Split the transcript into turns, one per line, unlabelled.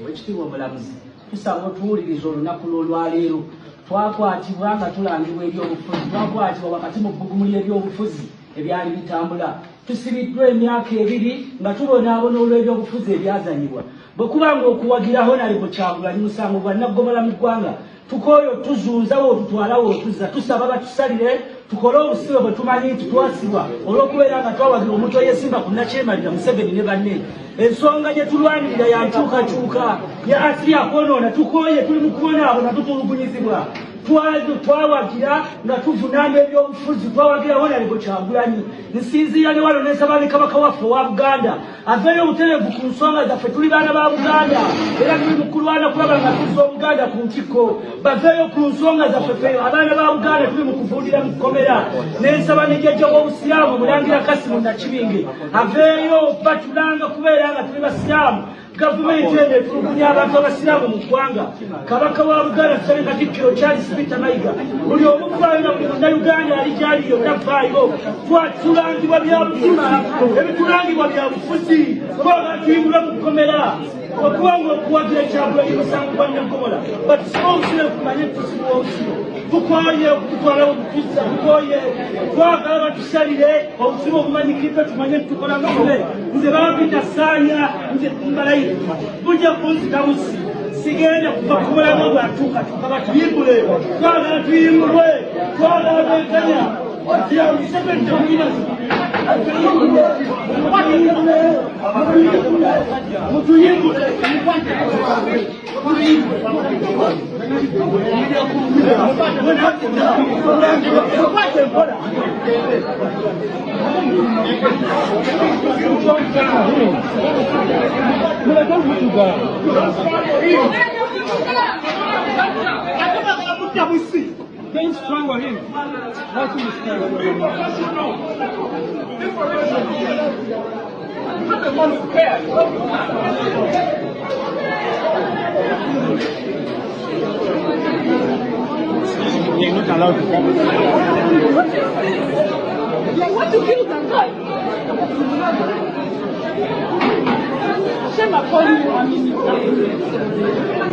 Ekitiibwa omulamuzi tusaba otuwuliriza olunaku lw'olwaleero twakwatibwa nga tulangibwa ebyobufuzi twakwatibwa wakati mu bbugumu ly'ebyobufuzi ebyali bitambula tusibiddwa emyaka 2 nga tubonaabona olw'ebyobufuzi ebyazanyibwa bwe kubanga okuwagira Honorable Kyagulanyi musango gwa naggomola mu ggwanga tukooyo tuzunzawo tutwalawo tuzza tusaba batusalire tukole obusibe bwe tumanyi nti twasibwa olw'okubeera nga twawagira omuntu eyesimba ku Nakyemalira Museveni ne banne ensonga gye tulwanirira ya nkyukakyuka ya asi yakwonoona tukooye tuli mu kubonaabona tutulugunyizibwa twawagira nga tuvunaana ebyobufuzi twawagira Honorable Kyagulanyi nsinziira ne wano n'ensaba ne kabaka waffe owa Buganda aveeyo obutereevu ku nsonga zaffe tuli baana ba Buganda era tuli mu kulwana kulaba nga tuzza Obuganda ku ntikko baveeyo ku nsonga zaffe ffe abaana ba Buganda tuli mu kuvundira mu kkomera n'ensaba ne jjajja w'obusiraamu Mulangira Kasimu Nakibinge aveeyo batulanga kubeera nga tuli basiraamu gavumenti eno etulugunya abantu abasiraamu mu ggwanga kabaka wa Buganda tusale Katikkiro Charles Peter Mayiga buli omuvaayo na buli munnayuganda ali gyali yonna vaayo twatulangibwa bya bufuzi ebitulangibwa bya bufuzi oba tuyingula mu kkomera okubanga okuwagira Kyagulanyi musango gwa Naggomola batusiba obusibe kumanye tusiba obusibe tukooye okutwala obutuzza tukooye twagala batusalire obusibe obumanyikiddwa tumanye tukola ngakube nze babita saanya nze mbalayi bujja kunzitabusi sigenda kuva kumulamu bwatuuka tukaba tuyimbule twagala tuyimbulwe twagala benkanya
Don't strangle him. Let him stand. Not the one who cares. You're not allowed to come. You want to kill that guy? Shame upon you, I mean.